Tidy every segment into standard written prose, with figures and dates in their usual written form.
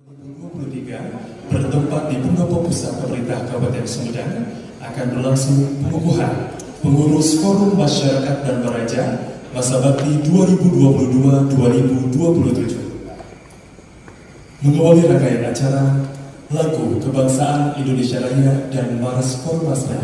2023 bertempat di Pendopo Pusat Pemerintah Kabupaten Sumedang akan berlangsung pengukuhan pengurus Forum Masyarakat dan Baraja Masa Bakti 2022-2027. Mengawali rangkaian acara, lagu Kebangsaan Indonesia Raya dan Maras Formasda.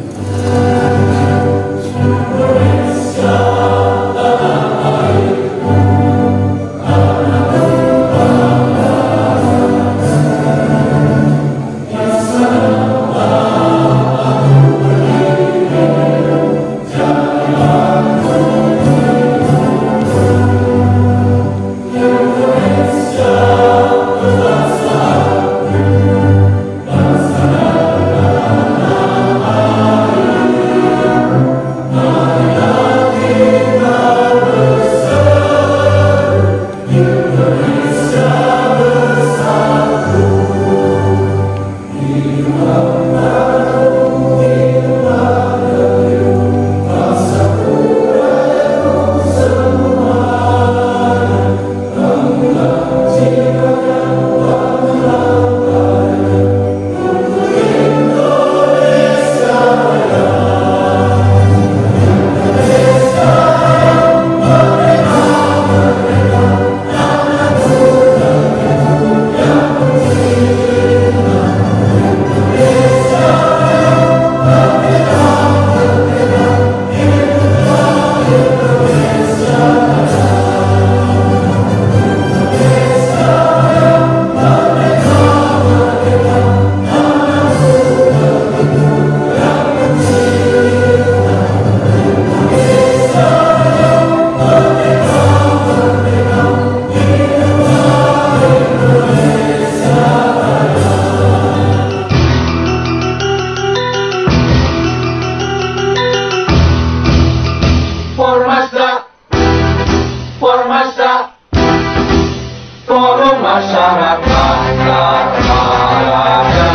Forum Masyarakat dan Baraja.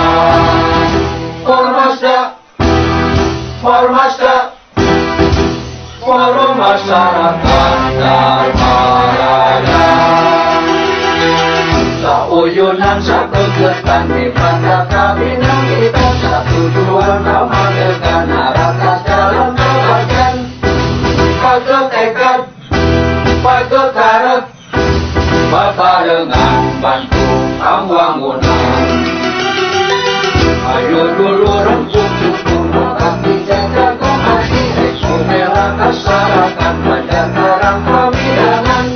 Forum Masyarakat dan Baraja. Sauyunan sakegetan di pada kabinan kita, satu tujuan menghadirkan harapan dalam kebahagiaan. Pakai tekad, pakai karep, babarengan bantu pembangunan. Ayo dulu rembuk cukup kami jaga komunikasi, sumela masyarakat pada orang pemidangan.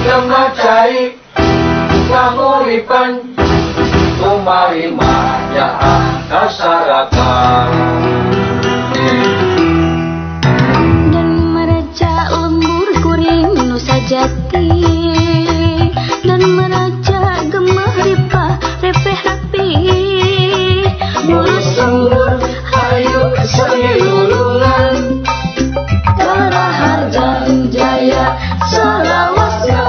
Kemacai penguripan tumarima jaan masyarakat. Dan meraja lembur kuring nusa jati, dan meraja gemah ripah repeh rapi. Bulu sembur hayu sayulungan, Karaharja Jaya Salawasya.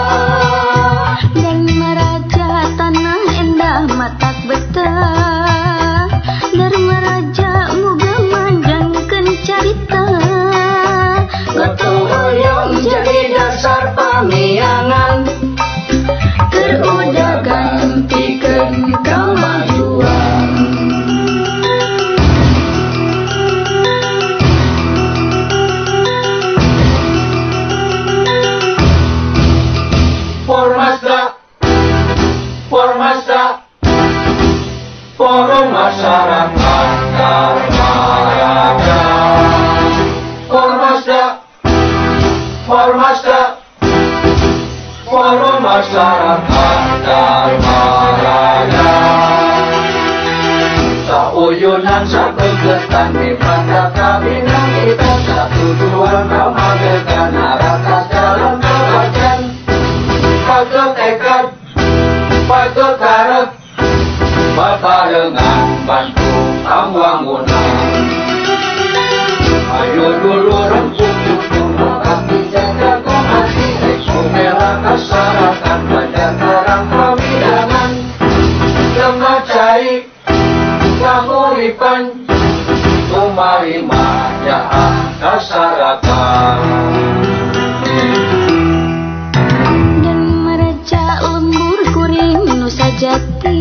Dan meraja tanah endah matak betah, dan meraja muga manjangkeun carita. Gotong royong jadi dasar pamiangan, terudagan pikeun kamajuan. Forum Masyarakat dan Baraja. Forum Masyarakat dan Baraja. Sauyunan sakegetan di pada kabinan kita, satu tujuan menghadirkan harapan dalam kebahagiaan. Pakai tekad, pakai karep, babarengan bantu pembangunan. Ayo dulu rembuk cukup kami jaga komunikasi, sumela masyarakat pada orang pemidangan. Kemacai penguripan tumarima jaan masyarakat. Dan meraja lembur kuring nusa jati,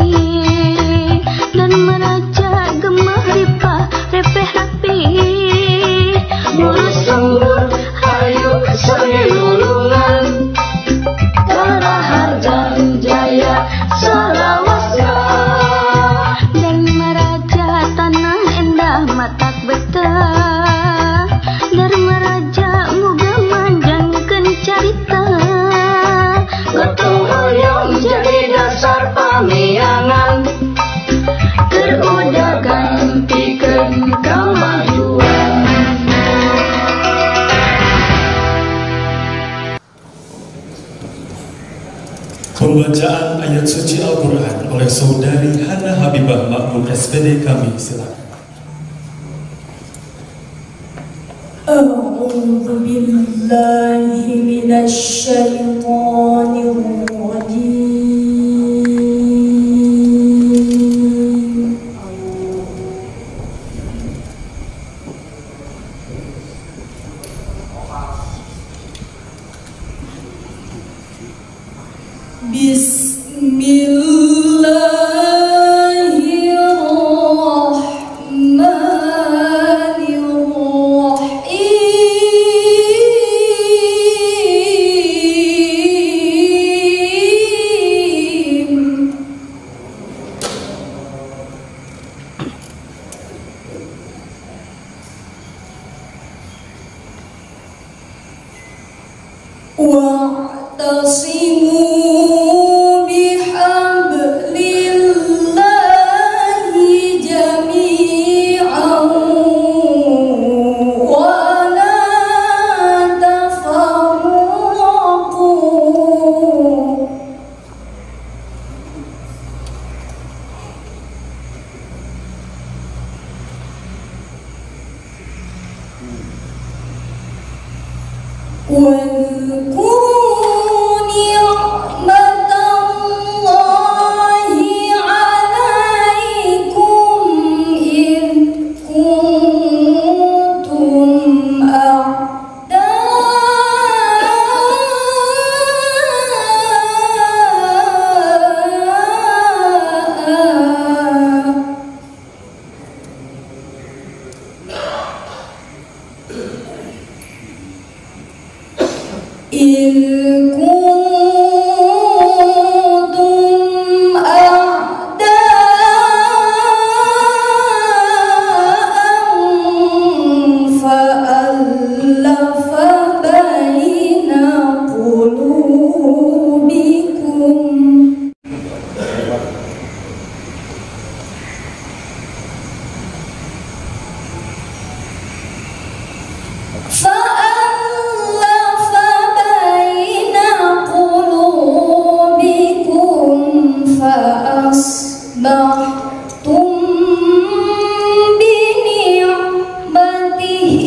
Pembacaan ayat suci Al-Quran oleh Saudari Hana Habibah Makmum SPD kami silakan. A'udzu billahi minasy syaithanir rajim. Wa'tasimu bihablillahi jami'an wa la tafarraqu. واذكروا نعمة الله عليكم إذ كنتم أعداء إذ كنتم أعداء فألف بين قلوبكم فأصبحتم بنعمته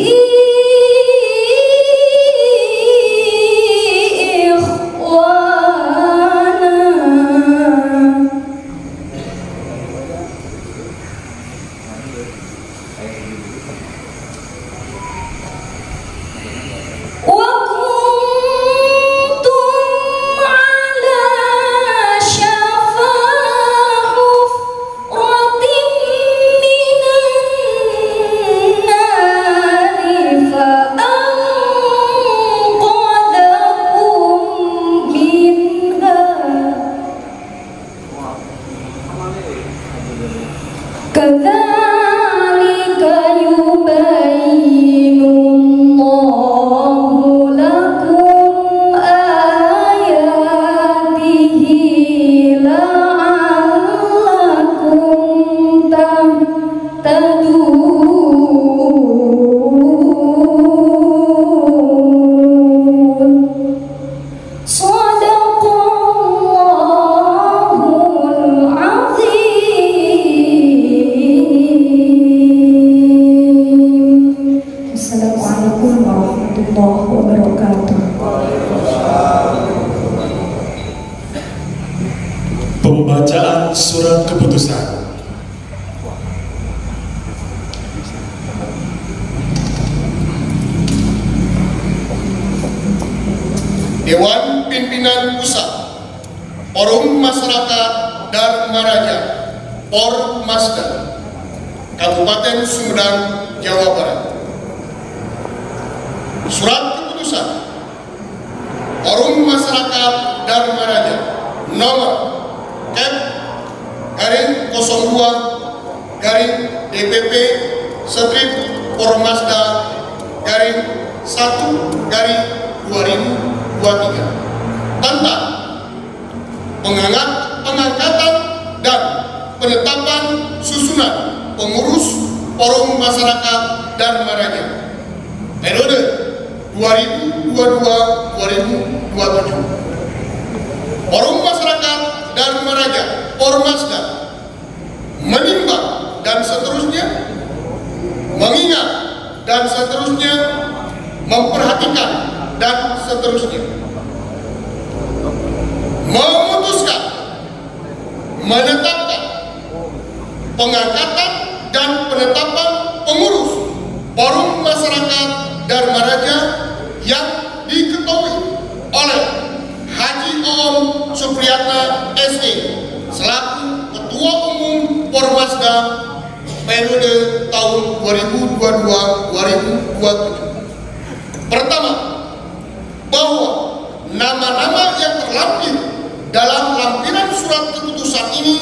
إخوانا وكنتم على شفا حفرة من النار فأنقذكم منها كذلك يبين الله لكم آياته لعلكم تهتدون. صدق الله العظيم. Assalamualaikum warahmatullahi wabarakatuh. Pembacaan surat keputusan. Dewan Pimpinan Pusat Forum Masyarakat Dharma Raja Pormasda Kabupaten Sumedang, Jawa Barat. Surat keputusan Forum Masyarakat Dharma Raja nomor DPP Strip Pormasda _1/2023 tentang pengangkatan dan penetapan susunan pengurus Forum Masyarakat Dharma Raja periode 2022-2027. Forum Masyarakat Dharma Raja, Pormasda, menimbang dan seterusnya, mengingat dan seterusnya, memperhatikan dan seterusnya, memutuskan, menetapkan pengangkatan dan penetapan pengurus Forum Masyarakat Dharma Raja yang diketuai oleh Haji Om Supriyatna SE selaku Ketua Umum Pormasda periode tahun 2022-2027. Pertama, bahwa nama-nama yang terlampir dalam lampiran surat keputusan ini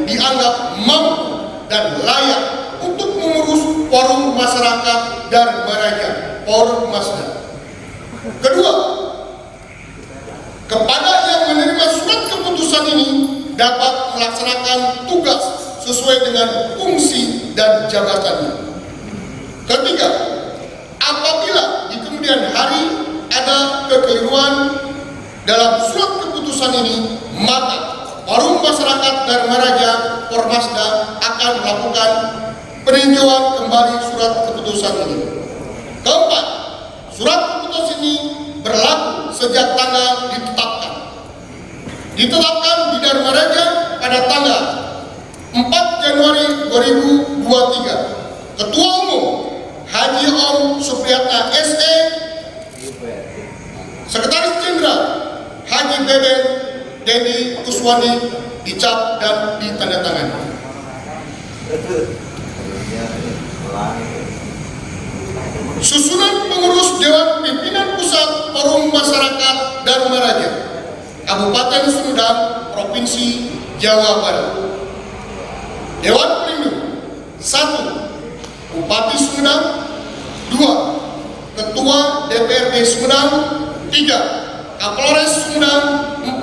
dianggap mampu dan layak untuk mengurus Forum Masyarakat Dharma Raja, Pormasda. Kedua, kepada yang menerima surat keputusan ini dapat melaksanakan tugas sesuai dengan fungsi dan jabatannya. Ketiga, apabila di kemudian hari ada kekeliruan dalam surat keputusan ini, maka Forum Masyarakat Dharma Raja Pormasda akan melakukan peninjauan kembali surat keputusan ini. Keempat, surat keputusan ini berlaku sejak tanggal ditetapkan di Dharma Raja pada tanggal 4 Januari 2023. Ketua Umum Haji Om Supriyatna SE, Sekretaris Jenderal Haji Beben Denny Kuswani dicap dan ditandatangani. Susunan pengurus Dewan Pimpinan Pusat Forum Masyarakat Dharma Raja Kabupaten Sumedang, Provinsi Jawa Barat. Dewan Pelindung: 1. Bupati Sumedang. 2. Ketua DPRD Sumedang. 3. Kapolres Sumedang. 4.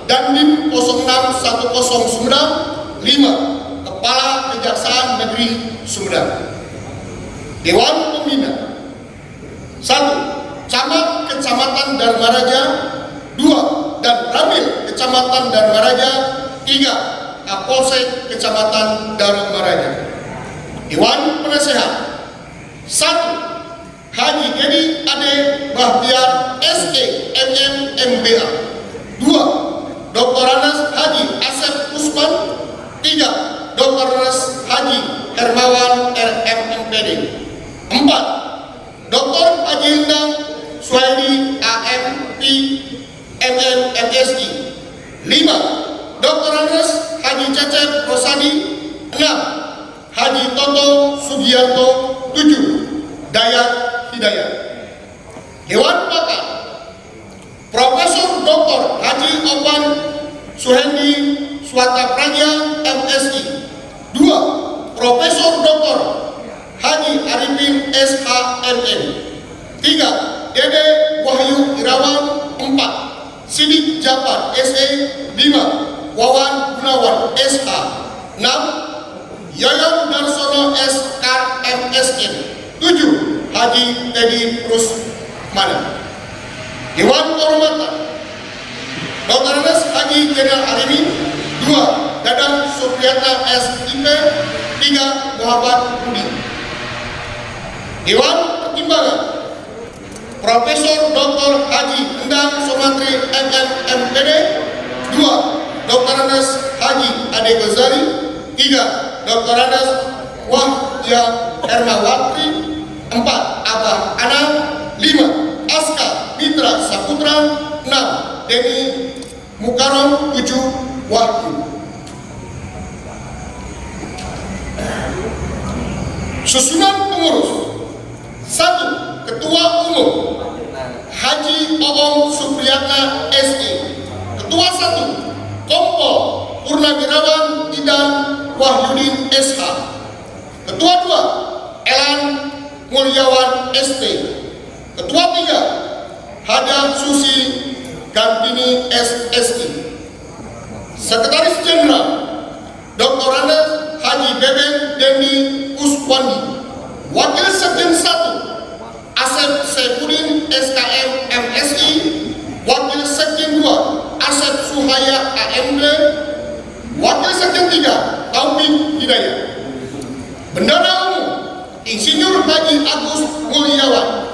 Dandim 0610 Sumedang. 5. Kepala Kejaksaan Negeri Sumedang. Dewan Pembina: 1. Camat Kecamatan Dharma Raja. 2. Dan Ramil Kecamatan Dharma Raja. 3. Kapolsek Kecamatan Dharma Raja. Dewan Penasehat: 1. Haji Dedi Ade Bahtiar SE MM MBA. 2. Dr. Anas Haji Asep Usman. 3. Dr. Anas Haji Hermawan RMMPD. 4. Dr. Haji Endang Suhaidi AMP MM MSI. 5. Dr. Anas Haji Cecep Rosadi. 6. Haji Toto Sugiarto. 7. Dayat Hidayat. Dewan Pakar: Profesor Dr. Haji Opan Suhendi Swatapraja MSI. 2. Profesor Dr. Haji Arifin SHMM. 3. Dede Wahyu Irawan. 4. Sidik Japar SE. 5. Wawan Gunawan SH. 6. Yayan Darsono SK MSN. 7. Haji Teddy Rusmana. Dewan Kehormatan: Dr. Anas Haji Jenderal Arimi. 2. Dadang Supriyatna SIP. 3. Muhammad Budi. Dewan Pertimbangan: Profesor Dr. Haji Endang Somantri MMMPD. 2. Dr. Anas Haji Ade Ghazali. 3. Dr. Anas Wahya Hermawati. 4. Abah Anam. 5. Aska Mitra Saputra. 6. Denny Mukarom. 7. Wahyu. Susunan pengurus: 1. Ketua Umum Haji Oom Supriyatna SE. Ketua 1. Kompol Purnawirawan Idan Wahyudin SH. Ketua 2. Elan Mulyawan ST. Ketua 3. Hada Susi Gantini SSI. Sekretaris Jenderal: Dr. Anas Haji Beben Denny Kuswandi. Wakil Sekjen 1. Asep Saifuddin SKM MSI. Wakil Sekjen 2. Asep Suhaib saya AMD, Wakil Sekjen 3 Taufik Hidayat, Bendahara Umum Insinyur Haji Agus Mulyawan,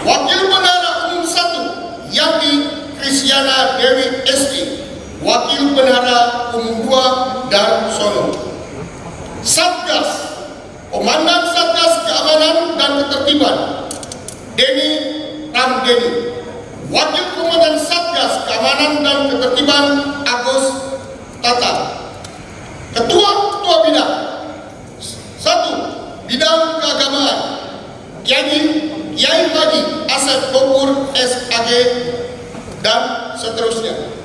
Wakil Bendahara Umum 1 Yati Kristiana Dewi ST, Wakil Bendahara Umum 2 Darsono, Satgas, Komandan Satgas Keamanan dan Ketertiban Denny Ramdeni, Wakil Komandan Satgas Keamanan dan Ketertiban Agus Tata, Ketua Bidang 1 Bidang Keagamaan Kiai Haji Asep Gopur SAG dan seterusnya.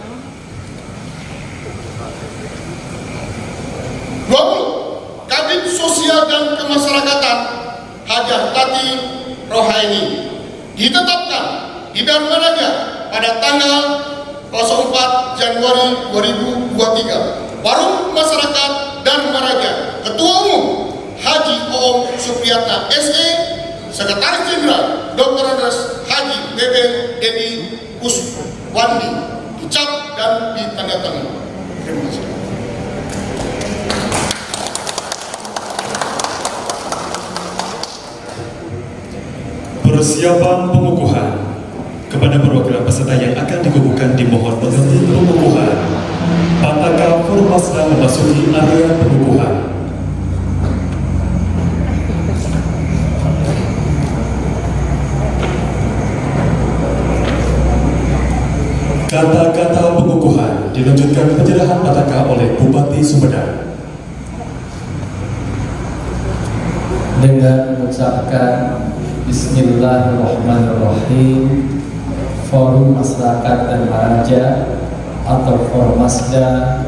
20 Kabid Sosial dan Kemasyarakatan Hajah Tati Rohaini ditetapkan di Dharmaraja pada tanggal 04 Januari 2023. Warung Masyarakat Dharmaraja, Ketua Umum Haji Oom Supriyatna SE, Sekretaris Jenderal Dr. Andes Haji Beben Dedi Kuswandi, dicap dan ditandatangani. Terima kasih. Persiapan pengukuhan. Kepada perwakilan peserta yang akan dikukuhkan dimohon mengikuti pengukuhan. Pataka Formasda memasuki area pengukuhan. Kata-kata pengukuhan dilanjutkan penyerahan pataka oleh Bupati Sumedang. Dengan mengucapkan Bismillahirrahmanirrahim, Forum Masyarakat Dharmaraja atau Formasda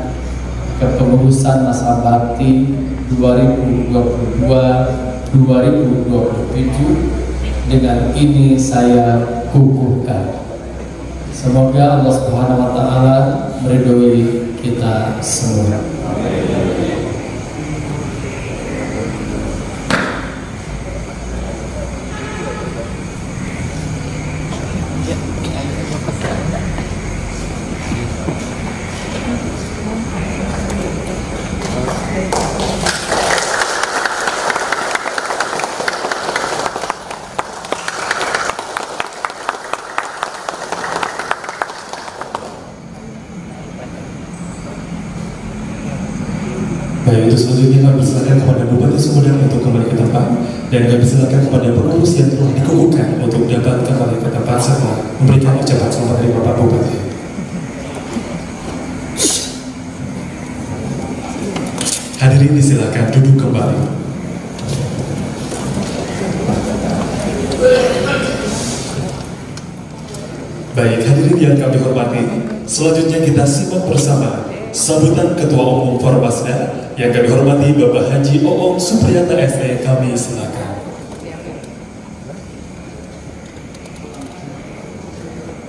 Kepengurusan Masa Bakti 2022-2027 dengan ini saya kukuhkan. Semoga Allah Subhanahu wa Ta'ala meridhoi kita semua. Baik, itu selanjutnya kami persilakan kepada Bupati Sumedang untuk kembali ke tempat, dan kami persilakan kepada pengurus yang telah dikukuhkan untuk dapat kembali ke tempat setelah memberikan ucapan selamat dari Bapak Bupati. Hadirin disilakan duduk kembali. Baik, hadirin yang kami hormati, selanjutnya kita simak bersama sambutan Ketua Umum Formasda yang kami hormati Bapak Haji Oom Supriyatna SE. Kami silakan.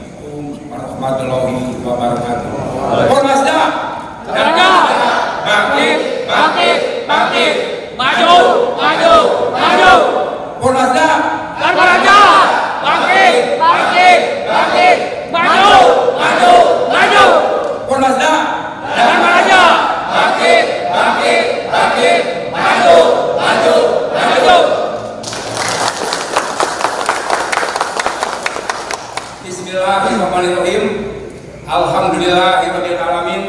Assalamualaikum warahmatullahi wabarakatuh. Formasda, bangkit, bangkit, bangkit, maju, maju, maju. Formasda, Dharmaraja, bangkit, bangkit, bangkit, maju, maju, maju. Formasda, Dharmaraja, bangkit, bangkit, bangkit, maju, maju, maju. Bismillahirrahmanirrahim. Alhamdulillahirabbil alamin.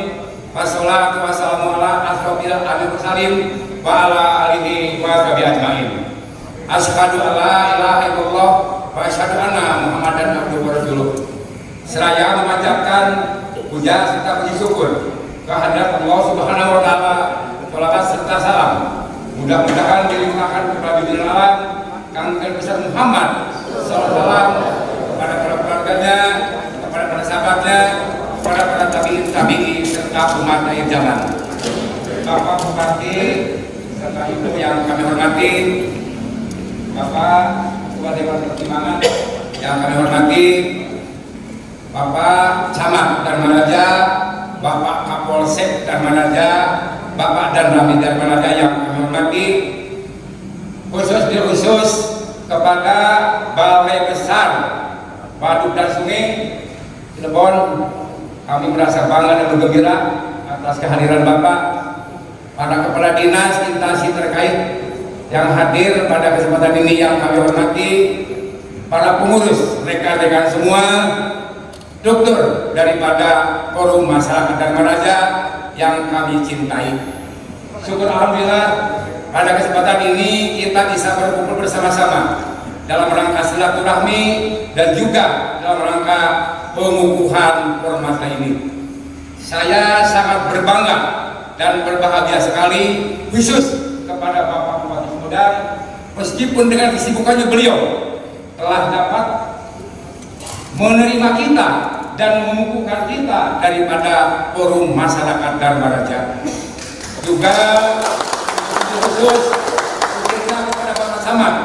Wassalatu wassalamu ala asrofil anbiya'i mursalin wa ala alihi wa sahbihi ajmain. Asyhadu an la ilaha illallah wa asyhadu anna Muhammadan abduhu wa rasuluh. Seraya memanjatkan puja serta puji syukur kehadirat Allah Subhanahu wa Ta'ala, sholawat serta salam mudah-mudahan dilimpahkan kepada junjungan alam Kang Besar Muhammad sallallahu kepada para keluarganya, kepada para sahabatnya, kepada para tabi'in serta umat akhir zaman. Bapak Bupati serta Ibu yang kami hormati, Bapak Ketua Dewan Pertimbangan yang kami hormati, Bapak Camat Dharmaraja, Bapak Kapolsek Dharmaraja, Bapak dan Ramil Dharmaraja yang kami hormati, khusus kepada Balai Besar Waduk dan Sungai Cirebon Kami merasa bangga dan bergembira atas kehadiran Bapak, para kepala dinas, instansi terkait yang hadir pada kesempatan ini yang kami hormati, para pengurus, rekan-rekan semua, struktur daripada Forum Masyarakat Dharma Raja yang kami cintai. Syukur alhamdulillah pada kesempatan ini kita bisa berkumpul bersama-sama dalam rangka silaturahmi dan juga dalam rangka pengukuhan Formasda ini. Saya sangat berbangga dan berbahagia sekali khusus kepada Bapak Bupati Sumedang, meskipun dengan kesibukannya beliau telah dapat menerima kita dan mengukuhkan kita daripada Forum Masyarakat Dharma Raja. Juga khusus kita kepada Bapak Samad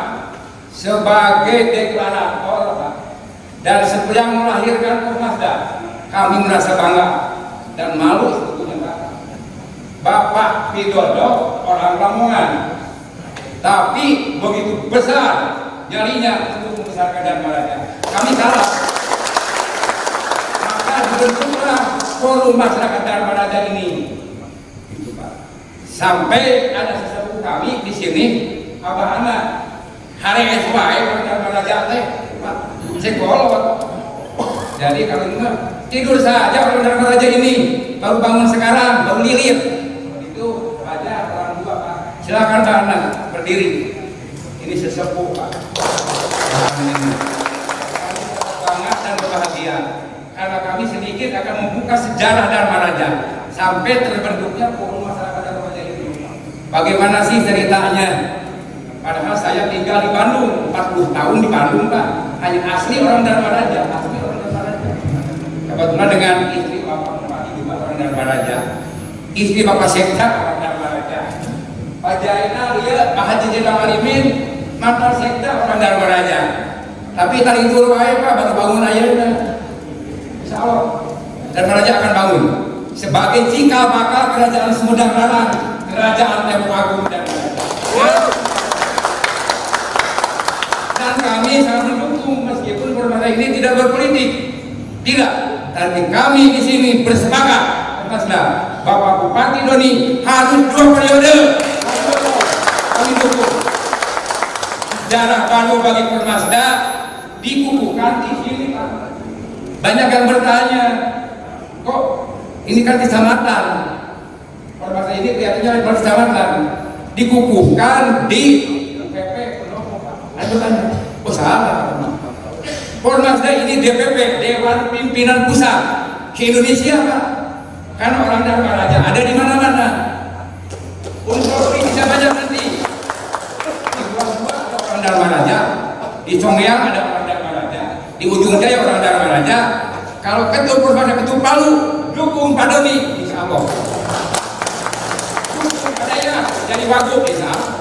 sebagai deklarator dan yang melahirkan Formasda, kami merasa bangga dan malu sebetulnya. Bapak Widodo orang Lamongan, tapi begitu besar nyalinya untuk membesarkan Dharma Raja. Kami kalah. Maka dibentuklah Forum Masyarakat Dharma Raja ini. Gitu, Pak. Sampai ada sesepuh kami di sini, Abah Anak, hari SY orang Dharma Raja teh, Pak, sekolot. Jadi kalau enggak tidur saja orang Dharma Raja ini, baru bangun sekarang, baru lilit. Itu aja orang tua, Pak. Silakan Pak Anak berdiri. Ini sesepuh, Pak. Sangat dan berbahagia karena kami sedikit akan membuka sejarah Dharma Raja sampai terbentuknya Forum Masyarakat Dharma Raja ini. Bagaimana sih ceritanya? Padahal saya tinggal di Bandung, 40 tahun di Bandung, Pak. Hanya asli orang Dharma Raja, asli orang Dharma Raja. Kebetulan dengan istri Bapak Bupati juga orang Dharma Raja, istri Bapak Sekda orang Dharma Raja, Pak Jainal dia Pak Haji Jenderal Alimin mantan Sekda orang Dharma Raja. Tapi tadi dulu wae Pak baru bangun ayeuna. Insyaallah Dharma Raja akan bangun sebagai cikal bakal kerajaan Sumedang Dalam, kerajaan Tempo Agung dan kami sangat mendukung meskipun Formasda ini tidak berpolitik, tidak. Tapi kami di sini bersepakat, Formasda Bapak Bupati Doni harus 2 periode. Kami dukung. Sejarah baru bagi Formasda dikukuhkan di sini, Pak. Banyak yang bertanya, kok ini kan kecamatan? Formasda ini kelihatannya baru kecamatan, dikukuhkan di PP Pendopo, Pak. Ada bertanya, oh salah. Formasda ini DPP, Dewan Pimpinan Pusat se-Indonesia, Pak. Karena orang Dharma Raja ada di mana-mana. Unsur ini bisa banyak nanti. Di Gua ada orang Dharma Raja, di Congeyang ada orang Dharma Raja, di Ujung Jaya orang Dharma Raja. Kalau ketua Formasda ketua Palu, dukung Pak Doni, insya Allah. Dukung padanya jadi wagub, insya Allah.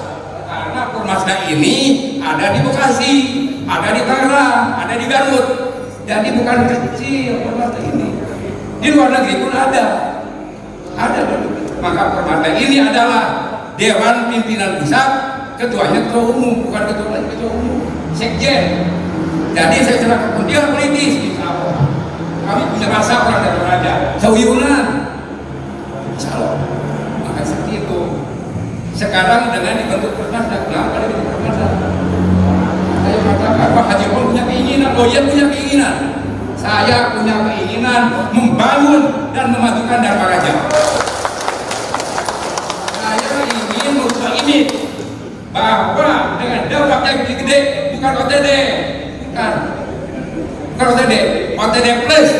Karena Formasda ini ada di Bekasi, ada di Tangerang, ada di Garut. Jadi bukan kecil Formasda ini. Di luar negeri pun ada. Maka Formasda ini adalah Dewan Pimpinan Pusat, ketuanya ketua umum, bukan ketua lain, ketua umum, sekjen. Jadi saya serahkan dia politis, insya Allah. Kami punya rasa orang Dharma Raja, sauyunan, insya Allah. Maka seperti itu. Sekarang dengan dibentuk Formasda, kenapa dibentuk Formasda? Saya katakan Pak Haji Pun punya keinginan, oh iya punya keinginan. Saya punya keinginan membangun dan memajukan Dharma Raja. Saya ingin merubah ini bahwa dengan dampak yang gede, bukan OTD, bukan OTD, OTD plus.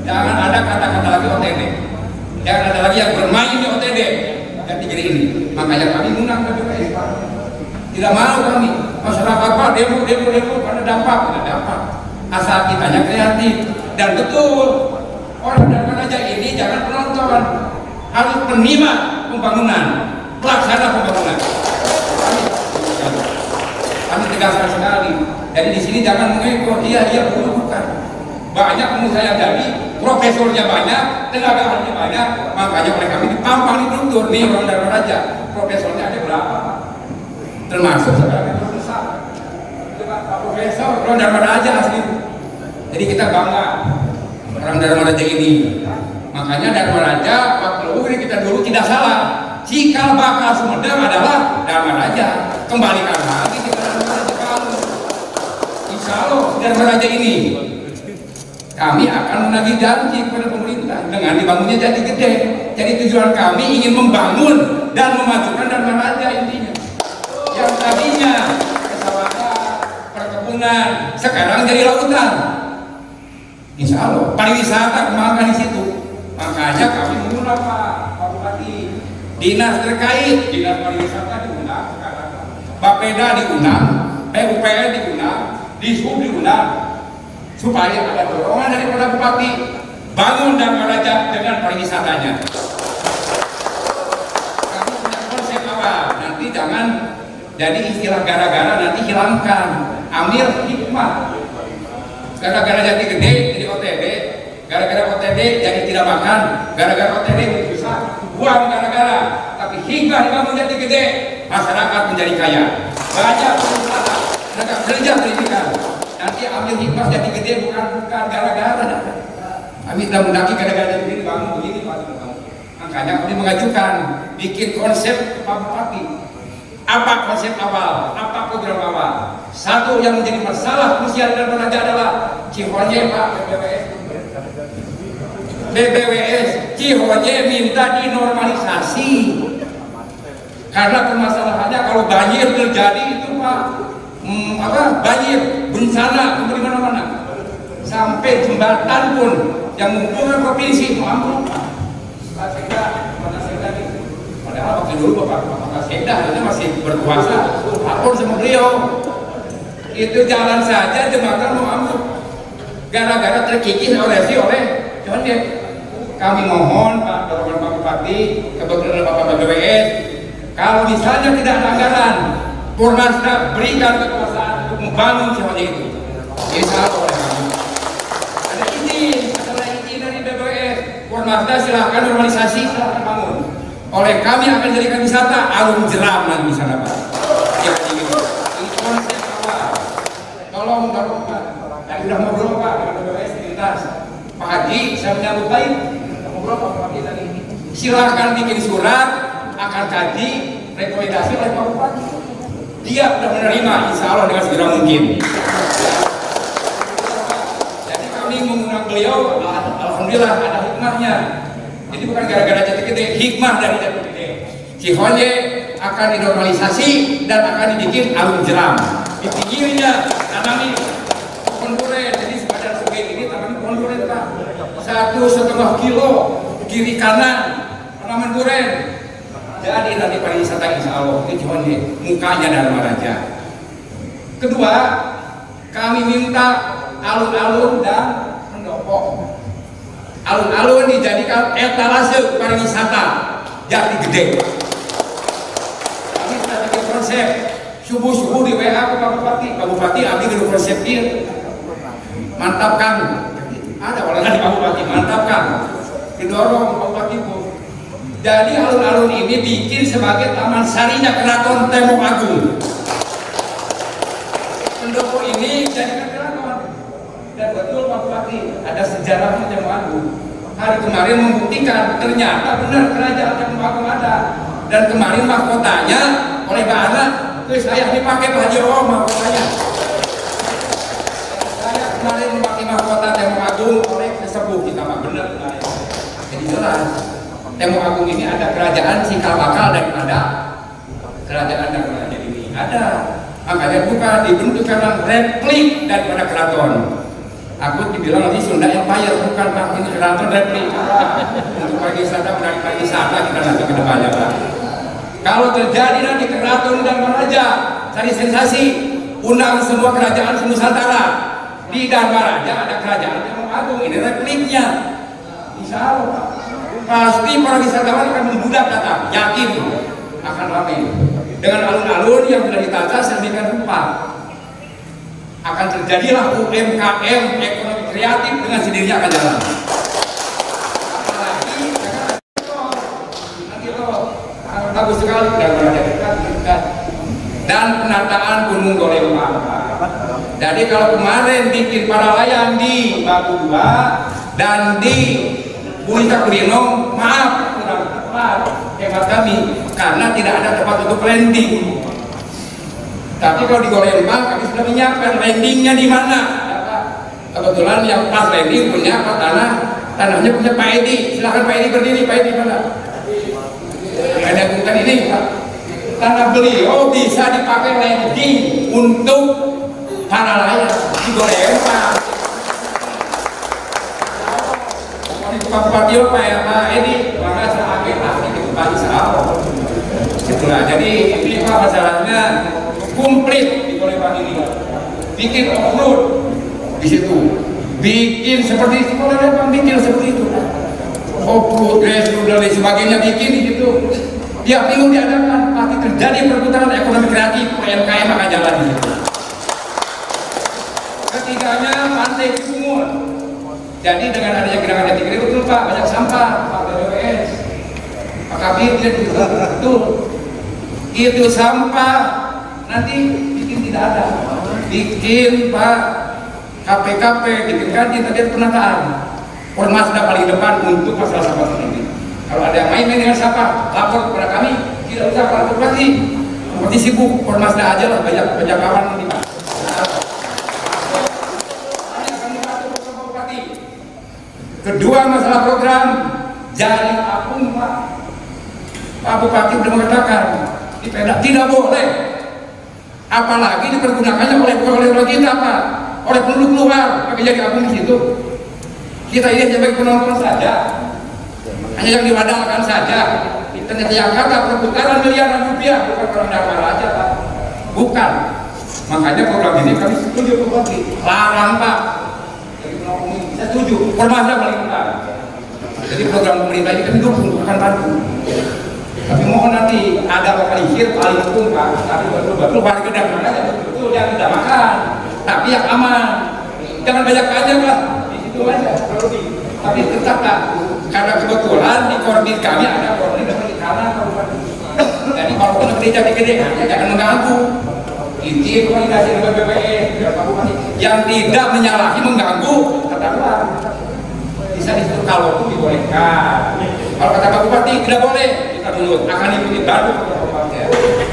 Jangan ada kata-kata lagi OTD, jangan ada lagi yang bermain di OTD dan digini ini. Makanya kami undang ke BPS, Pak. Tidak mau kami masyarakat Pak demo karena dampak, tidak dampak. Asal kitanya kreatif dan betul orang Dharma Raja ini jangan penonton, harus penerima pembangunan, pelaksana pembangunan. Kami tegaskan sekali. Jadi di sini jangan mengekor dia bukan. Banyak pengusaha yang jadi, profesornya banyak, tenaga ahlinya banyak, makanya oleh kami dipampang di struktur nih orang Dharma Raja. Profesornya ada berapa, Pak? Termasuk sekarang itu besar. Pak Profesor orang Dharma Raja asli. Jadi kita bangga orang Dharma Raja ini. Makanya Dharma Raja waktu kita dulu tidak salah. Cikal bakal Sumedang adalah Dharma Raja. Kembalikan lagi kita Dharma Raja kamu. Insya Allah Dharma Raja ini kami akan menagih janji kepada pemerintah dengan dibangunnya jadi gede. Jadi tujuan kami ingin membangun dan memajukan Dharma Raja intinya. Yang tadinya kesawahan, perkebunan, sekarang jadi lautan. Insya Allah pariwisata kembangkan di situ. Makanya kami mengundang Pak Bupati, dinas terkait, dinas pariwisata diundang, Bapeda diundang, PUPR diundang, Dishub diundang, supaya ada dorongan daripada Bupati bangun Dharma Raja dengan pariwisatanya. Kami punya konsep awal, nanti jangan jadi istilah gara-gara nanti hilangkan. Ambil hikmah. Gara-gara jadi gede jadi OTD, gara-gara OTD jadi tidak makan, gara-gara OTD susah, buang gara-gara. Tapi hikmah dibangun jadi gede, masyarakat menjadi kaya. Banyak wisata, tenaga kerja pendidikan. Nanti ambil hikmah jadi gede bukan gara-gara. Kami sudah mendaki gara-gara jadi gede bangun begini Pak. Makanya kami mengajukan bikin konsep Pak Bupati. Apa konsep awal? Apa program awal? Satu yang menjadi masalah krusial dan Raja adalah Cihonye Pak BBWS Cihonye minta dinormalisasi karena permasalahannya kalau banjir terjadi itu Pak banjir bencana di mana-mana sampai jembatan pun yang menghubungkan provinsi itu ambruk. Padahal waktu dulu Bapak Sekda itu masih berkuasa, lapor sama beliau. Itu jalan saja jembatan mau ambruk gara-gara terkikis oleh cuman dia. Kami mohon Pak dorongan Pak Bupati, kebetulan Bapak BBWS, kalau misalnya tidak ada anggaran, Purnasda berikan kekuasaan untuk membangun semuanya itu. Insya Allah oleh kami. Ada izin, setelah izin dari BBWS, Purnasda silahkan normalisasi, silahkan bangun. Oleh kami akan jadikan wisata alun jeram nanti di sana Pak. Jadi gitu. Ini konsep awal. Tolong Pak, tadi sudah ngobrol Pak dengan BBWS lintas. Pak Haji, saya menyambut baik. Ngobrol Pak Bupati tadi. Silahkan bikin surat, akan kaji, rekomendasi oleh Pak Bupati. Dia sudah menerima, insya Allah dengan segera mungkin. Jadi kami mengundang beliau, alhamdulillah ada hikmahnya. Jadi bukan gara-gara jati gede, hikmah dari jati gede. Cihonye akan dinormalisasi dan akan dibikin alun jeram. Di pinggirnya tanami pohon duren. Jadi sepadan sungai ini tanami pohon duren Pak. 1,5 kilo kiri kanan tanaman duren. Jadi nanti pariwisata insya Allah itu Cihonye mukanya Dharma Raja. Kedua, kami minta alun-alun dan pendopo. Alun-alun dijadikan etalase pariwisata jadi gede. Kami sudah bikin konsep subuh-subuh di WA ke Pak Bupati. Pak Bupati ambil dulu konsep dia. Mantap Kang. Ada orang di Pak Bupati mantap Kang. Didorong Pak Bupati Bu. Jadi alun-alun ini bikin sebagai taman sarinya Keraton Temok Agung. Pendopo ini jadikan keraton. Dan betul Pak Bupati ada sejarahnya Temok Agung. Hari kemarin membuktikan ternyata benar kerajaan Temok Agung ada. Dan kemarin mahkotanya oleh Mbak Ana, terus saya dipakai Pak Haji mahkotanya. Saya kemarin memakai mahkota Temok Agung oleh sesepuh kita Pak benar. Jadi jelas Temok Agung ini ada kerajaan cikal bakal daripada kerajaan dan kerajaan ini ada. Makanya bukan dibentuk karena replik daripada keraton. Aku dibilang nanti Sunda Empire bukan Pak, ini keraton replik. Untuk pariwisata menarik pariwisata kita nanti ke depannya Pak. Kalau terjadi nanti keraton dan Raja cari sensasi, undang semua kerajaan Nusantara. Di Dharma Raja ada kerajaan Temok Agung, ini repliknya. Insya Allah Pak. Pasti para wisatawan akan membludak datang, yakin akan ramai. Dengan alun-alun yang sudah ditata sedemikian rupa, akan terjadilah UMKM ekonomi kreatif dengan sendirinya akan jalan. Apalagi nanti bagus sekali dan penataan Gunung Golempang. Jadi kalau kemarin bikin para layang di Baku 2 Dan di Bulita Kulino, maaf kurang tepat hemat kami karena tidak ada tempat untuk landing. Tapi kalau di Golembang kami sudah menyiapkan landingnya di mana. Kebetulan yang pas landing punya tanahnya punya Pak Edi. Silahkan Pak Edi berdiri. Pak Edi mana? Ada bukan ini Pak. Tanah beliau bisa dipakai landing untuk para layang di Golembang. Pak Bupati Pak Edi, maka saya akhir itu Pak Isao. Itulah. Jadi ini Pak masalahnya komplit di Golembang ini. Bikin off-road di situ, bikin seperti itu, Golembang bikin seperti itu. Off-road, grassroots dan lain sebagainya bikin di situ. Tiap minggu diadakan, pasti terjadi perputaran ekonomi kreatif, UMKM akan jalan di situ. Ketiganya Pantai Sumur. Jadi dengan adanya gerakan etik ini betul Pak, banyak sampah, Pak BPS, Pak Kabir, betul. Itu sampah nanti bikin tidak ada, bikin Pak KPKP, bikin kantin tadi penataan. Ormas sudah paling depan untuk masalah sampah ini. Kalau ada yang main-main dengan sampah, lapor kepada kami, tidak usah lapor lagi. Seperti sibuk, ormas aja lah, banyak kawan nanti Pak. Kedua masalah program jaring apung Pak Bupati sudah mengatakan di Pemda tidak boleh, apalagi dipergunakannya oleh kita Pak, oleh penduduk luar pakai jaring apung di situ. Kita ini sebagai penonton saja, hanya yang diwadahkan saja. Ternyata yang kata perputaran miliaran rupiah bukan orang Dharma aja Pak, bukan. Makanya program ini kami setuju Bupati, larang Pak. Saya setuju, permasa paling utama. Jadi program pemerintah ini kami dukung, akan bantu. Tapi mohon nanti ada lokalisir paling untung Pak, tapi betul-betul warga dan mana betul-betul yang tidak makan, tapi yang aman. Jangan banyak aja Pak, di situ aja. Tapi tetap Pak, karena kebetulan di koordinat kami ada koordinat perikanan kabupaten. Jadi kalau gereja gede, jangan mengganggu. Ini koordinasi dengan BPS yang tidak menyalahi mengganggu terdakwa bisa disebut kalau itu dibolehkan. Kalau kata Pak Bupati tidak boleh, kita dulu akan ikuti baru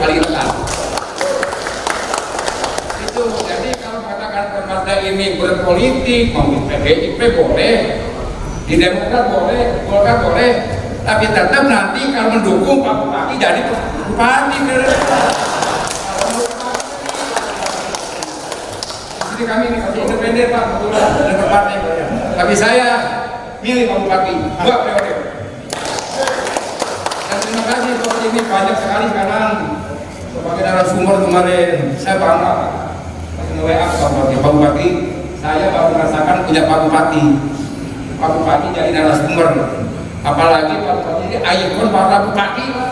kali depan. Itu jadi kalau katakan Permada ini berpolitik, mau PDIP boleh, di Demokrat boleh, Golkar boleh, tapi tetap nanti kalau mendukung Pak Bupati jadi Bupati. Jadi kami ini masih independen Pak, kebetulan dan berpartai. Tapi saya milih Pak Bupati 2 periode. Dan terima kasih soal ini banyak sekali sekarang sebagai narasumber kemarin. Saya bangga WA Pak Bupati. Saya baru merasakan punya Pak Bupati. Pak Bupati jadi narasumber. Apalagi Pak Bupati ini ikon para Bupati Pak.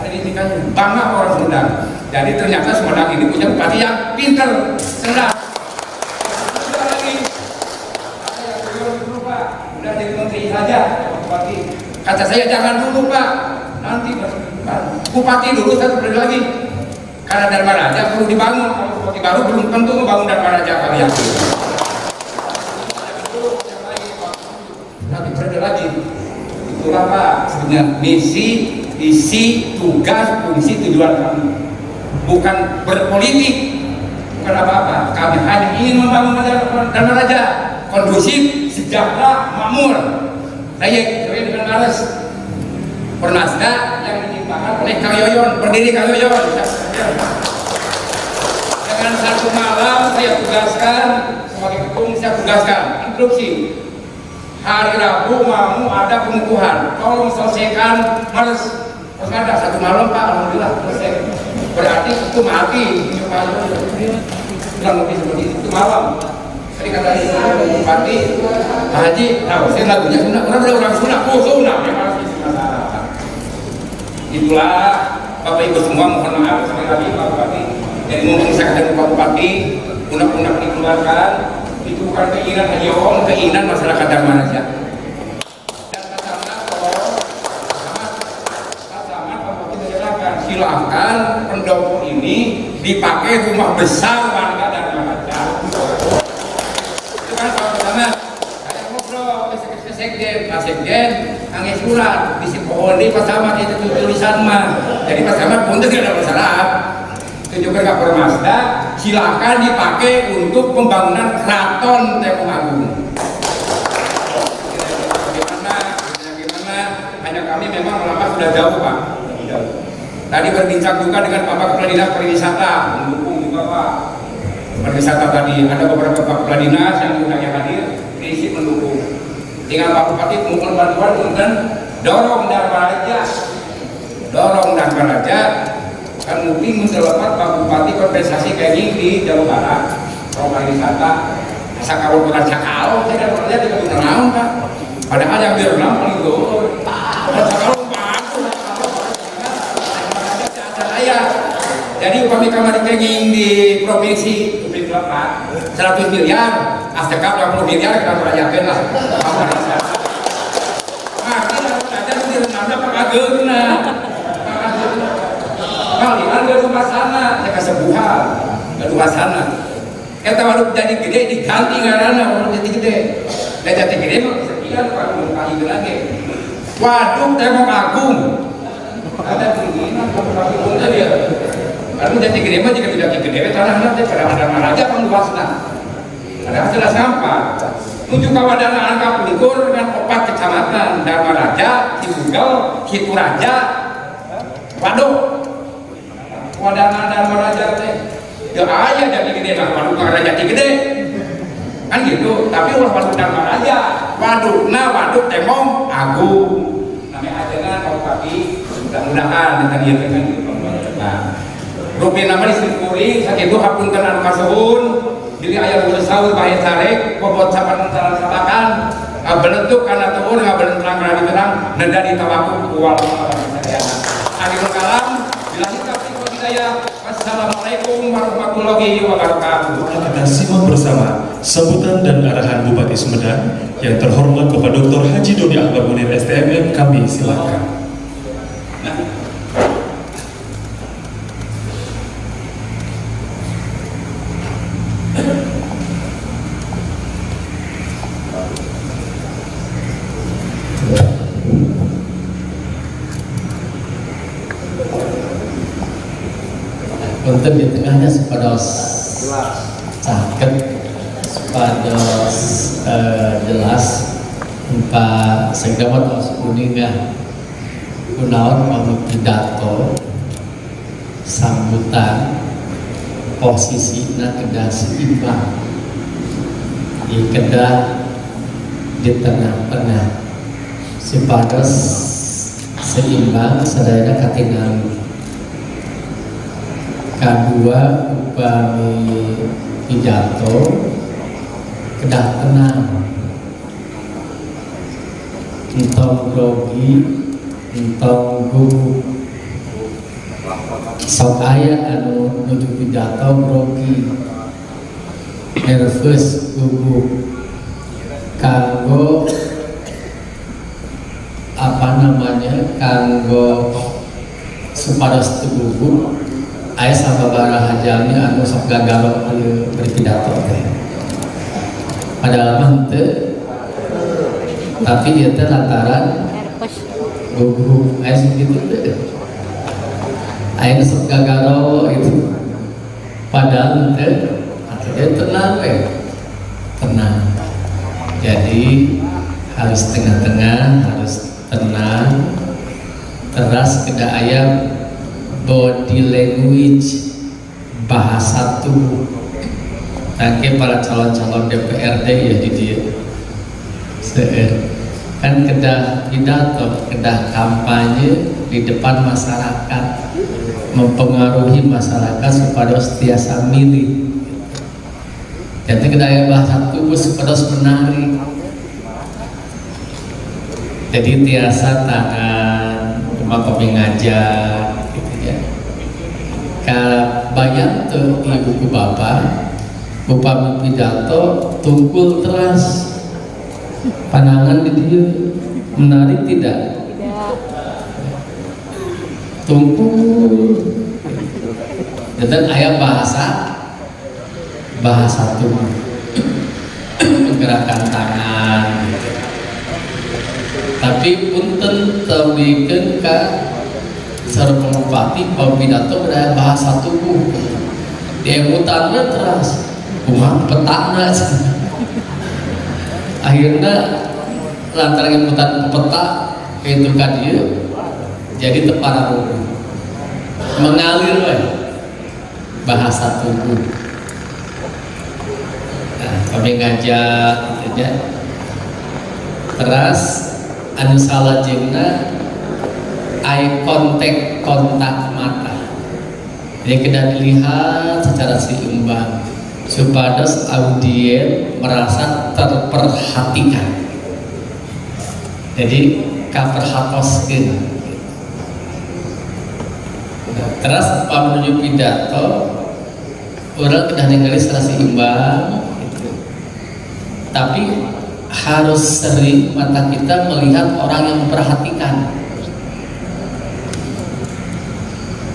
Ada di tingkatnya. Bangga orang Sumedang. Jadi ternyata Sumedang ini punya Bupati yang pinter, cerdas. Jadi menteri saja Bupati. Kata saya jangan dulu Pak, nanti Bupati dulu satu periode lagi. Karena Dharma Raja perlu dibangun. Kalau Bupati baru belum tentu membangun Dharma Raja kali yang nanti periode lagi. Itulah Pak sebenarnya misi, visi, tugas, fungsi, tujuan kami. Bukan berpolitik, bukan apa-apa. Kami hanya ingin membangun Dharma Raja kondusif, sejahtera, makmur. Saya dengan Laras Pernasda yang diciptakan oleh Kang Yoyon, berdiri Kang Yoyon. Dengan satu malam saya tugaskan sebagai ketum, saya tugaskan instruksi hari Rabu mau ada pengukuhan, tolong selesaikan Mars. Terus ada satu malam Pak, alhamdulillah selesai. Berarti itu mati, kurang lebih seperti itu malam. Tadi kata Bupati, Pak Haji, tahu saya lagunya Sunda, orang Sunda, Sunda ya masalah. Itulah Bapak Ibu semua, mohon maaf sekali lagi Pak Bupati. Jadi ngomong saya ketemu Pak Bupati, undang-undang dikeluarkan, itu bukan keinginan Haji Om, keinginan masyarakat Dharma Raja. Dan Pak Samad Pak Bupati menjelaskan, silahkan pendopo ini dipakai rumah besar warga Dharma Raja. Kan Pak Samad, saya ngobrol sekjen angin surat di si pohon di Pak Samad itu tulisan mah. Jadi Pak Samad pun tidak ada masalah. Itu juga nggak bermasalah. Silakan dipakai untuk pembangunan keraton Temong Agung. Bagaimana? Hanya kami memang melangkah sudah jauh Pak. Tadi berbincang juga dengan Bapak Kepala Dinas Pariwisata, mendukung juga Pak. Pariwisata tadi ada beberapa Kepala Dinas yang diundangnya hadir, diisi mendukung. Tinggal Pak Bupati mengumpulkan bantuan dan dorong dan belajar kan mungkin mendapat Pak Bupati kompensasi kayak gini di Jawa Barat pariwisata sakau bukan sakau saya kan lihat di Kabupaten Naon Pak padahal yang biar paling itu sakau jadi upami kamar kenging di provinsi Upin Kelapa 100 miliar astekap 20 miliar kita merayakan lah kita saja di renanda pakageuna kalian ke rumah sana saya kesembuhan ke rumah sana kita baru jadi gede diganti karena baru jadi gede dan jadi gede mah sekian kalau kali lagi waduk Temong Agung ada keinginan kalau dia lalu jadi gede mah jika tidak gede tanah nanti karena ada raja penguasna ada hasil sampah menuju kawadan angka pelikur dengan 4 kecamatan Dharma Raja, Cibunggal, Situ Raja, Waduk Wadana Dharma Raja teh ya ayah jadi gede lah waduk Raja jadi gede kan gitu tapi ulah waduk Dharma Raja waduk Temong Agung namanya ajengan Pak Bupati mudah-mudahan dengan dia dengan nah rupiah nama disempuri sakitu hapunten anu kasuhun jadi ayah udah sahur bahaya tarik bobot sapan sabakan bentuk karena tuhur ngabelet terang karena diterang neda di tawaku uwal akhirul kalam bilahi taufiq wal hidayah. Wassalamualaikum warahmatullahi wabarakatuh. Kita simak bersama sambutan dan arahan Bupati Sumedang yang terhormat Bapak Dr. Haji Doni Akbar Munir STMM, kami silakan. Untuk di tengahnya sepados caket, sepados jelas, Pak Segawat Os Kuninga, kunaon pamit pidato, sambutan, posisinya kedah seimbang, kedah di tengah-tengah, sepados seimbang, sadayana katinang. Kedua upami pidato kedah tenang entong grogi entong gugup sok aya anu nuju pidato grogi nervous gugup kanggo apa namanya kanggo supados teu gugup aya sababaraha hajami anu sok gagaro anu berpidato teh. Padahal mah teu. Tapi ieu teh lantaran gugup aya sakitu teh. Aya sok gagaro itu. Padahal teh atuh tenang we. Tenang. Jadi harus tengah-tengah, harus tenang. Teras kedah aya body language, bahasa tubuh. Nanti para calon-calon DPRD ya di dia kan kedah pidato, kedah kampanye di depan masyarakat, mempengaruhi masyarakat supaya setiasa milih. Jadi kedah bahasa tubuh supaya menarik. Jadi tiasa tangan, cuma kopi ngajak. Bayang tuh ibuku bapak upami pidato tungkul teras pandangan di dia menarik tidak tungkul dan ayat bahasa tubuh gerakan tangan gitu. Tapi punten tembikeun ka sareng bupati pidato berdaya bahasa tubuh. Diemutannya teras kumaha petana. Akhirnya lantaran emutan peta itu ka dieu jadi tepara mengalir bahasa tubuh. Nah, kami ngajak gitu ya. Terus anu salajengna eye contact, kontak mata. Jadi kita dilihat secara seimbang supaya audien merasa terperhatikan. Jadi kaperhatoskeun. Nah, terus menuju pidato orang sudah ningali secara seimbang gitu. Tapi harus sering mata kita melihat orang yang memperhatikan.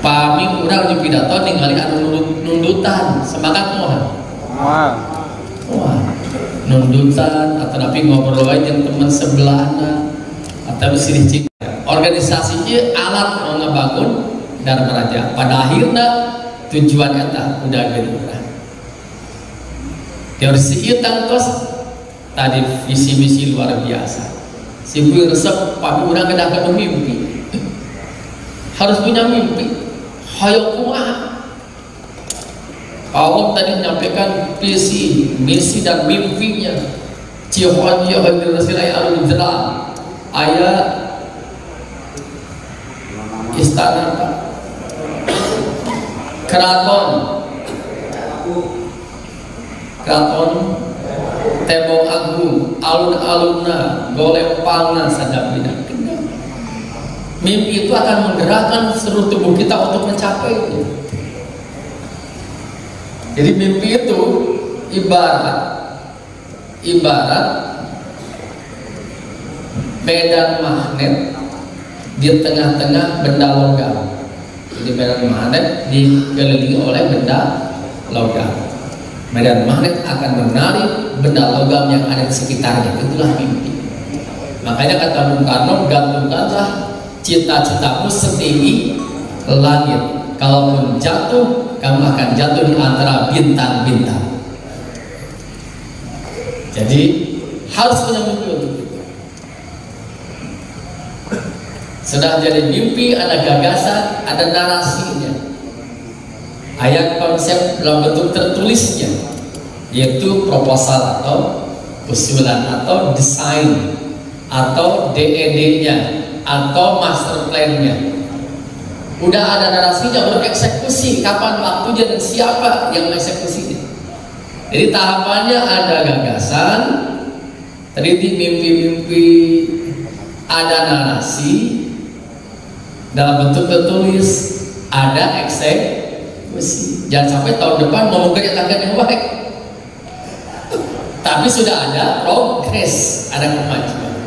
Pami urang di pidato ningali anu nundutan semangat moal. Wah, nundutan atau tapi ngobrol aja jeung teman sebelahna atau silih cik. Organisasi ieu alat mau ngabangun dan meraja. Pada akhirnya tujuan eta udah gede urang. Teori ieu tangtos tadi visi-misi luar biasa. Simpul resep pami urang kedah mimpi. Harus punya mimpi. Hayo kumaha. Allah tadi menyampaikan visi, misi dan mimpinya. Cihoan ya hadir rasulai alun jeram. Ayat istana keraton tembok agung alun-alunna golempangna sadapina. Mimpi itu akan menggerakkan seluruh tubuh kita untuk mencapai itu. Jadi mimpi itu ibarat medan magnet di tengah-tengah benda logam. Jadi medan magnet dikelilingi oleh benda logam. Medan magnet akan menarik benda logam yang ada di sekitarnya. Itulah mimpi. Makanya kata Bung Karno, gantungkanlah cita-citamu setinggi langit. Kalaupun jatuh, kamu akan jatuh di antara bintang-bintang. Jadi harus punya mimpi untuk itu. Sudah jadi mimpi, ada gagasan, ada narasinya. Ayat konsep dalam bentuk tertulisnya, yaitu proposal atau usulan atau desain atau DED-nya atau master plan-nya. Udah ada narasinya, belum eksekusi, kapan waktunya dan siapa yang mengeksekusinya. Jadi tahapannya ada gagasan, teliti mimpi-mimpi, ada narasi dalam bentuk tertulis, ada eksekusi. Jangan sampai tahun depan ngomong kenyataan yang baik, tapi sudah ada progres, ada kemajuan.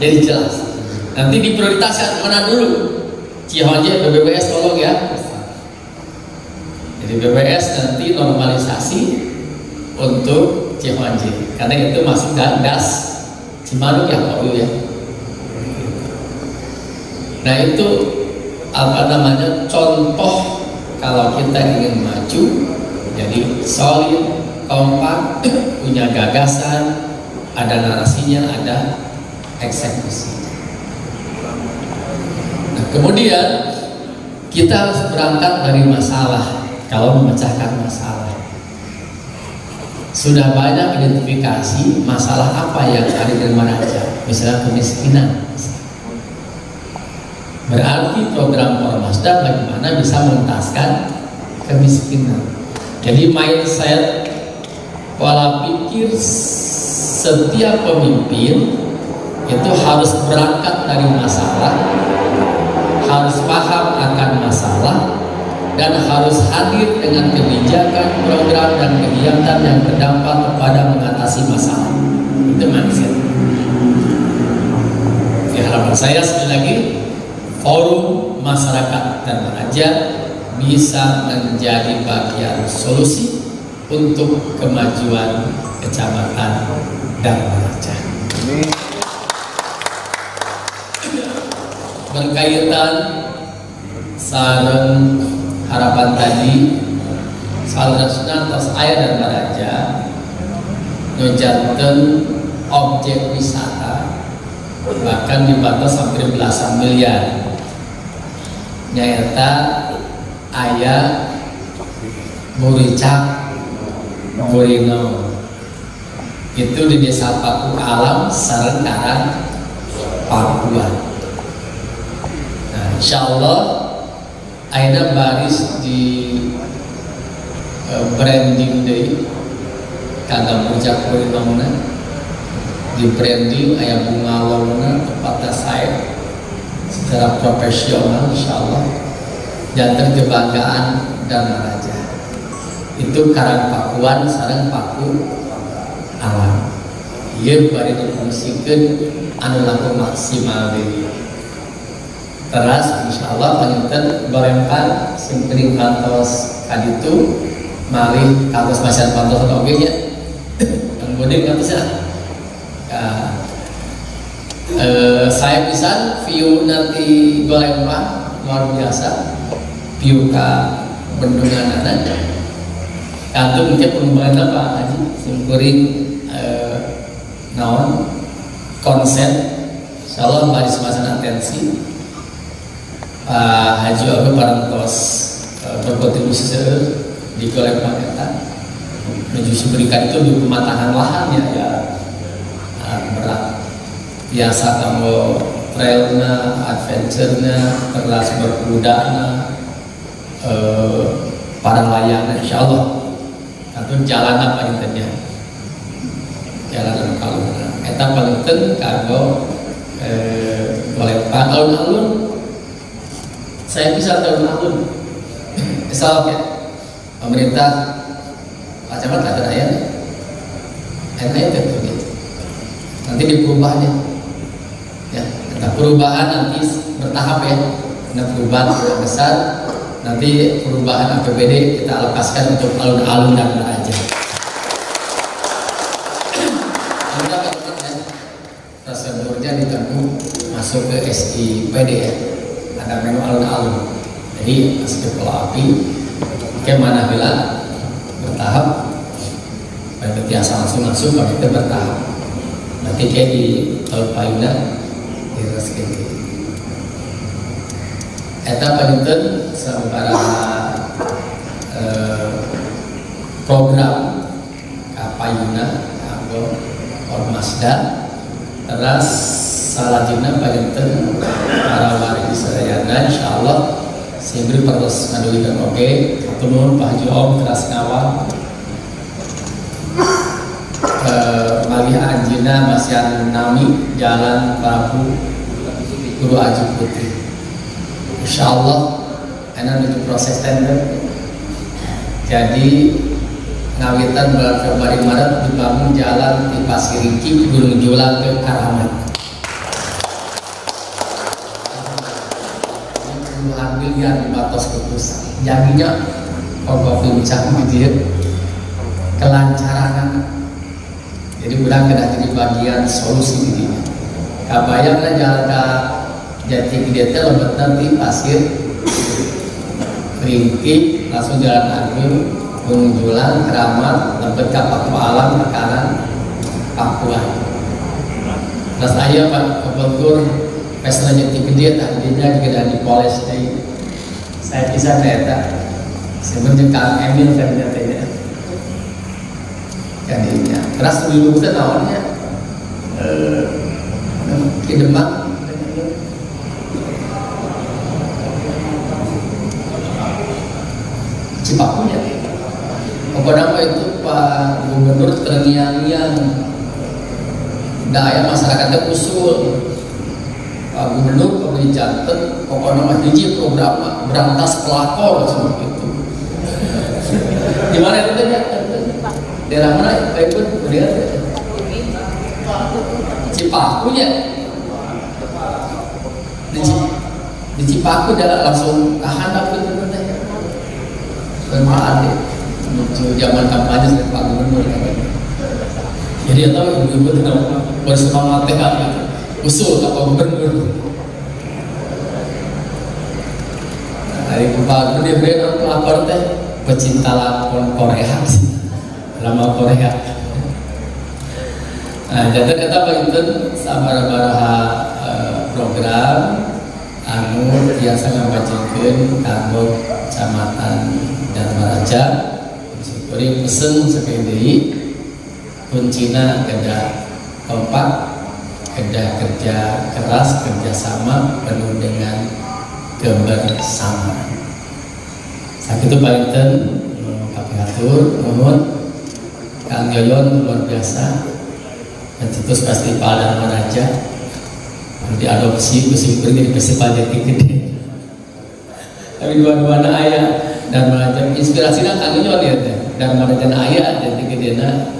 Jadi jelas. Nanti diprioritaskan mana dulu? Cihoanje BBWS tolong ya. Jadi BBWS nanti normalisasi untuk Cihoanje karena itu masuk das Cimanuk ya Pak ya. Nah itu apa namanya contoh kalau kita ingin maju jadi solid, kompak, punya gagasan, ada narasinya, ada eksekusi. Nah, kemudian kita harus berangkat dari masalah. Kalau memecahkan masalah, sudah banyak identifikasi masalah apa yang ada di mana aja. Misalnya kemiskinan. Berarti program Ormasda bagaimana bisa mengentaskan kemiskinan. Jadi mindset, pola pikir setiap pemimpin itu harus berangkat dari masalah, harus paham akan masalah, dan harus hadir dengan kebijakan, program, dan kegiatan yang berdampak kepada mengatasi masalah. Itu mindset. Ya, harapan saya sekali lagi, forum masyarakat dan remaja bisa menjadi bagian solusi untuk kemajuan kecamatan dan remaja. berkaitan sareng harapan tadi salerosna tos aya dan baraja ngejanten objek wisata bahkan dibatas hampir belasan miliar nyaeta aya Buricak Burino itu di desa Paku Alam Sarengkaran Papua. Nah, insyaallah ayeuna baris di branding deui kanggo Buricak Burino di branding aya bunga lona tepatnya saya secara profesional insyaallah janten kebanggaan dan raja itu Karang Pakuan sareng Paku Alam ieu bari difungsikeun anu langkung maksimal deui teras insyaallah panjenengan barengkan simpening kantos kaditu malih kantos masyarakat kantos oge nya dan bodeng kantos saya pisan view nanti Golempang luar biasa view ke bendungan anak kantung mungkin pengembangan apa Haji simkuring naon konsep insyaallah baris masalah atensi Haji Oge parantos berkontribusi di Golempang eta menuju berikan itu di pematangan lahan ya berat biasa kamu trailnya, adventure-nya, kelas berkudanya, para layang insyaallah atau jalan apa intinya jalan kalau eta paling penting kanggo Golempang alun-alun saya bisa alun-alun misal ya pemerintah macam mana ada ya enak itu nanti di perubahannya ya perubahan nanti bertahap ya ada perubahan yang besar nanti perubahan APBD kita lepaskan untuk alun-alun dan beraja prosedurnya ditempuh masuk ke SIPD ya ada menu alun-alun jadi masuk ke Pulau Api kemana bila bertahap berarti asal langsung masuk kalau kita bertahap nanti kayak di Alpaina terus gitu. Eta panjenengan sabaraha program kapayuna kanggo Ormasda terus salajengna panjenengan para wargi sadayana insyaallah sibri perlos ngadugikan oge nuhun Pak Haji Om keras ngawal malih anjina masih nami jalan Prabu Guru Aji Putri insyaallah enak itu proses tender jadi ngawitan bulan Februari Maret dibangun jalan di Pasir Ringki Gunung Jolang ke Karamat puluhan miliar di batas putus jadinya pokok pincang gitu kelancaran jadi udah kena jadi bagian solusi ini kabayangnya jalan ke Jati Gede teh lebet nanti Pasir Ringki langsung jalan Agung Gunung Jolang Keramat lebet ke Paku Alam ke kanan Papua terus ayah Pak Kebetur pesta Jati Gede tadinya juga dipoles saya bisa kereta sebenarnya Kang Emil kabinetnya jadinya keras dulu itu awalnya di Demak Cipakunya pokoknya itu Pak Gubernur terngiang-ngiang daya masyarakatnya usul Pak Gubernur kalau Janten pokoknya hiji program berantas pelakor seperti itu gimana itu daerah mana baik pun kemudian Cipakunya di Cipaku udah langsung handap gitu bermaan deh menuju zaman kampanye saya Pak Gubernur jadi ya tahu ibu-ibu tidak bersemangat gitu usul ke Pak Gubernur baru dia beri pelakor teh pecinta lakon Korea sih, drama Korea. Nah, jadi kata begitu sabaraha program anu biasa ngabajekeun kanggo Kecamatan Dharmaraja. Syukuri pesen saking deui kuncina kedah kompak, kedah kerja keras, kerjasama penuh dengan kebersamaan. Sakitu painten kapihatur nuhun Kang Yoyon luar biasa dan terus festival Dharmaraja diadopsi ku Syukuri jadi festival Jati Gede. Tapi dua-duana aya Dharmaraja inspirasina Kang Yoyon ya teh. Dharmaraja aya Jati Gedena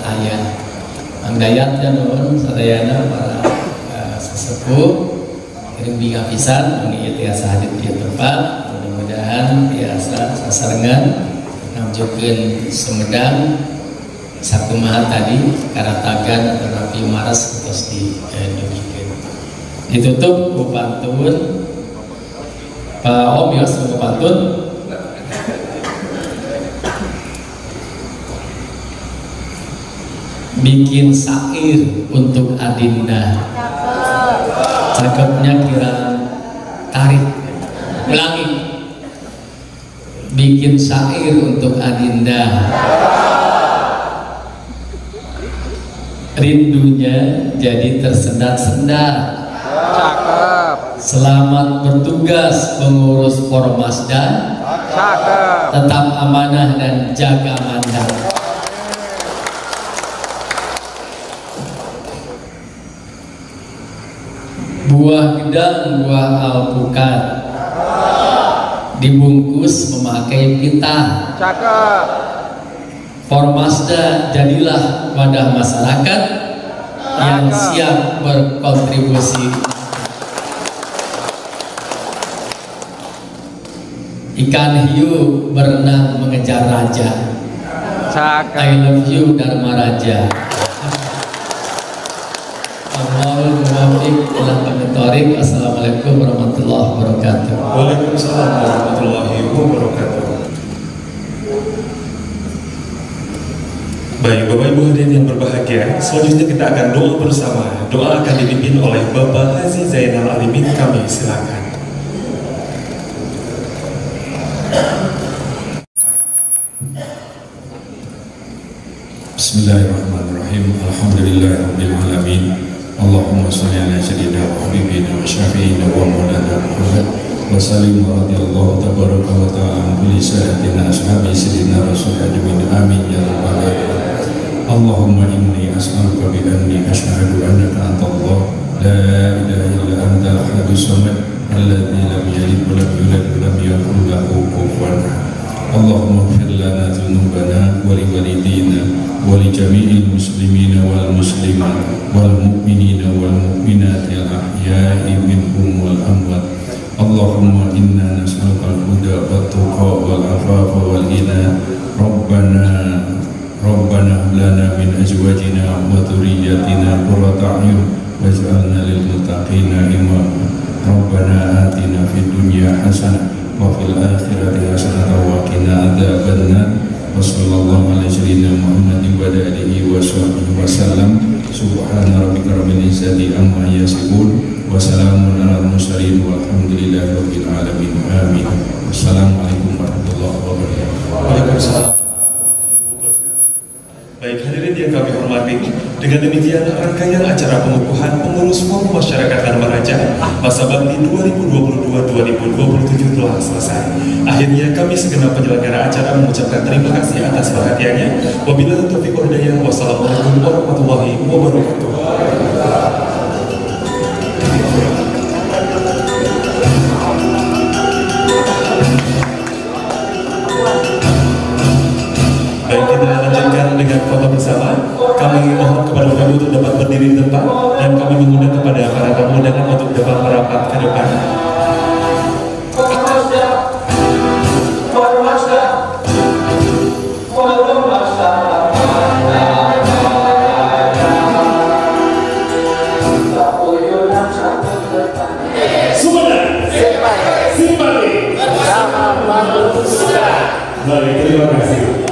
aya. Ang dayat dan nuhun sadayana para sesepuh kirim binga pisan mun ieu tiasa hadir di tempat. Mudah-mudahan biasa sasarengan namjukeun Sumedang sakumaha tadi karatagan Rapi Maras terus didugikeun. Ditutup ku pantun Pak Om Yos ku pantun. Bikin syair untuk Adinda. Cakepnya kira tarik. Ulangi. Bikin syair untuk Adinda. Rindunya jadi tersendat-sendat. Cakep. Selamat bertugas pengurus Pormasda. Cakep. Tetap amanah dan jaga mandat. Buah gedang, buah alpukat dibungkus memakai pita. Cakep. Pormasda jadilah wadah masyarakat yang siap berkontribusi. Ikan hiu berenang mengejar raja. Cakep. I love you Dharmaraja. Allahul muwaffiq ila aqwamit thoriq. Assalamualaikum warahmatullahi wabarakatuh. Waalaikumsalam warahmatullahi wabarakatuh. Baik, Bapak Ibu hadirin yang berbahagia, selanjutnya kita akan doa bersama. Doa akan dipimpin oleh Bapak Haji Zainal Alimin. Kami silakan. Bismillahirrahmanirrahim. Alhamdulillahirabbil alamin. Allahumma shalli ala sayyidina wa habibina wa syafi'ina wa maulana Muhammad wa sallim wa radiyallahu tabaraka wa ta'ala an kulli sayyidina ashabi sayyidina rasul ajmain amin ya rabbal alamin. Allahumma inni as'aluka bi anni asyhadu annaka antallah la ilaha illa anta al-ahadus samad alladzi lam yalid wa lam yulad wa lam yakul lahu kufuwan ahad. Allahumma ighfir lana dhunubana wa li walidina wa li jami'il muslimina wal muslimat wal mu'minina wal mu'minati al ahya'i minhum wal amwat. Allahumma inna nas'aluka al-huda wat tuqa wal afafa wal ghina. Rabbana lana min azwajina wa dhurriyyatina qurrata a'yun waj'alna lil muttaqina imama. Rabbana atina fid dunya hasanah wa fil akhirati hasanatan wa qina adzabannar. Wassallallahu ala sayyidina Muhammadin wa alihi wa sahbihi wasallam. Subhana rabbika rabbil izzati amma yasifun wa salamun alal mursalin walhamdulillahi rabbil alamin. Amin. Wassalamualaikum warahmatullahi wabarakatuh. Waalaikumsalam. Baik hadirin yang kami hormati, dengan demikian rangkaian acara pengukuhan pengurus Forum Masyarakat Dharmaraja masa bakti 2022-2027 telah selesai. Akhirnya kami segenap penyelenggara acara mengucapkan terima kasih atas perhatiannya. Wabillahi taufiq wal hidayah. Wassalamualaikum warahmatullahi wabarakatuh. Baik, kita lanjutkan dengan foto bersama. Kami mohon kepada Bapak Ibu untuk dapat berdiri di tempat dan kami mengundang kepada para tamu undangan untuk dapat merapat ke depan. Sumedang, simpati. Baik, terima kasih.